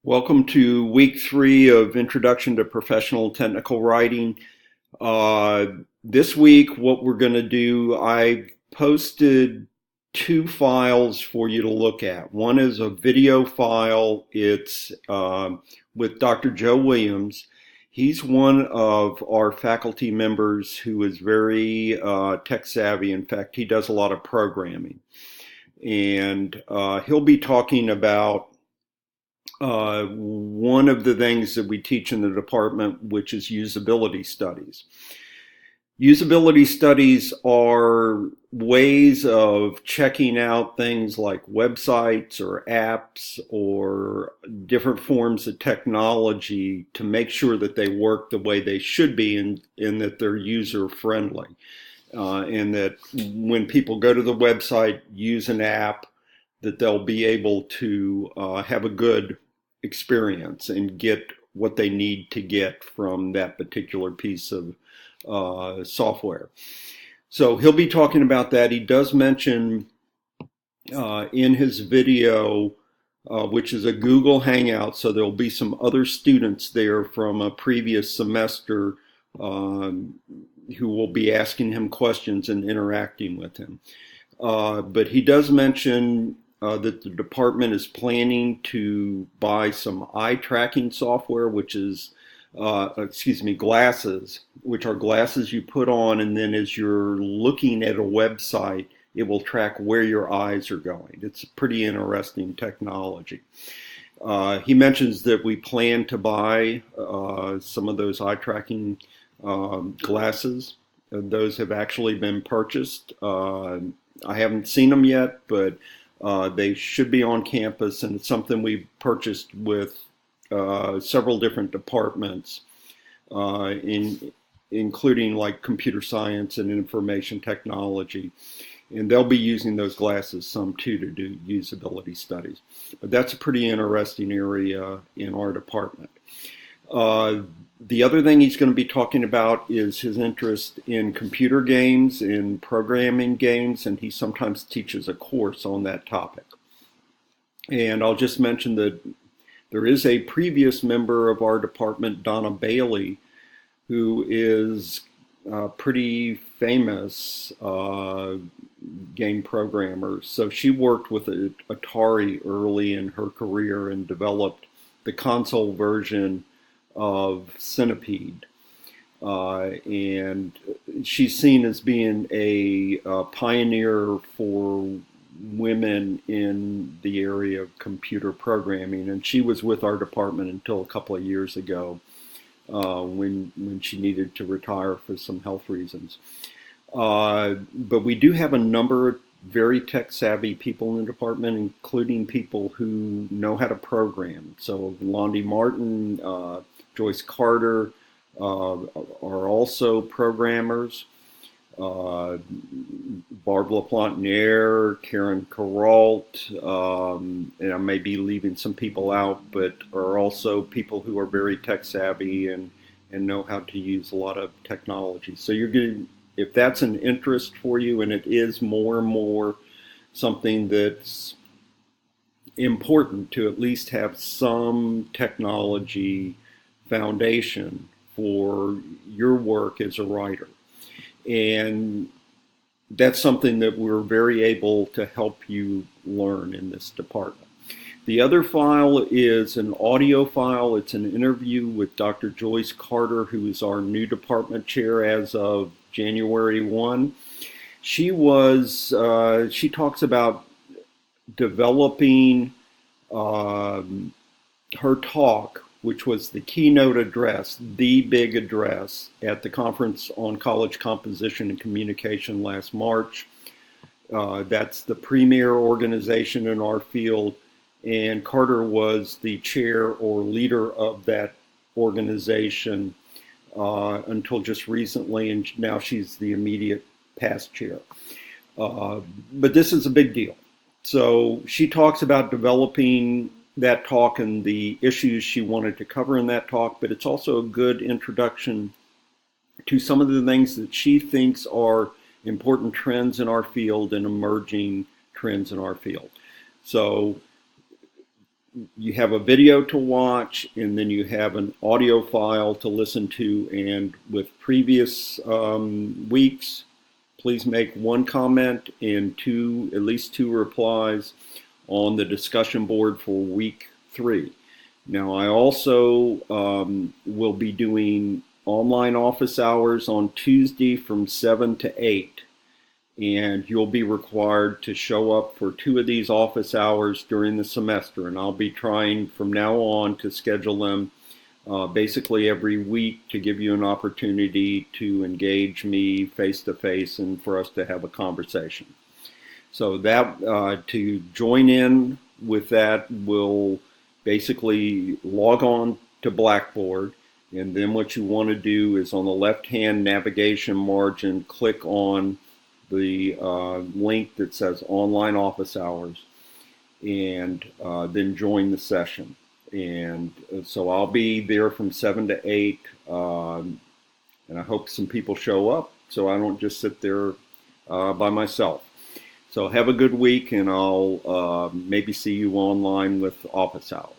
Welcome to week 3 of Introduction to Professional Technical Writing. Uh, this week, what we're going to do, I posted two files for you to look at. One is a video file. It's with Dr. Joe Williams. He's one of our faculty members who is very tech savvy. In fact, he does a lot of programming. And he'll be talking about one of the things that we teach in the department, which is usability studies. Usability studies are ways of checking out things like websites or apps or different forms of technology to make sure that they work the way they should be and that they're user friendly. And that when people go to the website, use an app, that they'll be able to have a good experience and get what they need to get from that particular piece of software. So he'll be talking about that. He does mention in his video, which is a Google Hangout, so there'll be some other students there from a previous semester who will be asking him questions and interacting with him. But he does mention that the department is planning to buy some eye tracking software, which is, glasses, which are glasses you put on, and then as you're looking at a website, it will track where your eyes are going. It's pretty interesting technology. He mentions that we plan to buy some of those eye tracking glasses. Those have actually been purchased. I haven't seen them yet, but they should be on campus, and it's something we purchased with several different departments, including like computer science and information technology. And they'll be using those glasses some too to do usability studies. But that's a pretty interesting area in our department. The other thing he's going to be talking about is his interest in computer games and programming games, and he sometimes teaches a course on that topic. And I'll just mention that there is a previous member of our department, Donna Bailey, who is a pretty famous game programmer. So she worked with Atari early in her career and developed the console version of Centipede, and she's seen as being a pioneer for women in the area of computer programming, and she was with our department until a couple of years ago when she needed to retire for some health reasons. But we do have a number of very tech savvy people in the department, including people who know how to program. So Londi Martin, Joyce Carter are also programmers. Barb LaPlante, Karen Carrault, and I may be leaving some people out, but are also people who are very tech savvy and know how to use a lot of technology. So you're going, if that's an interest for you, and it is more and more something that's important to at least have some technology foundation for your work as a writer. And that's something that we're very able to help you learn in this department. The other file is an audio file. It's an interview with Dr. Joyce Carter, who is our new department chair as of January 1. She talks about developing her talk, which was the keynote address, the big address at the Conference on College Composition and Communication last March. That's the premier organization in our field, and Carter was the chair or leader of that organization until just recently, and now she's the immediate past chair. But this is a big deal. So she talks about developing that talk and the issues she wanted to cover in that talk, but it's also a good introduction to some of the things that she thinks are important trends in our field and emerging trends in our field. So you have a video to watch, and then you have an audio file to listen to. And with previous weeks, please make one comment and at least two replies on the discussion board for week 3. Now, I also will be doing online office hours on Tuesday from 7 to 8. And you'll be required to show up for 2 of these office hours during the semester. And I'll be trying from now on to schedule them basically every week to give you an opportunity to engage me face to face and for us to have a conversation. So that to join in with that will basically log on to Blackboard, and then what you want to do is on the left-hand navigation margin, click on the link that says online office hours, and then join the session. And so I'll be there from 7 to 8, and I hope some people show up so I don't just sit there by myself. So have a good week, and I'll maybe see you online with office hours.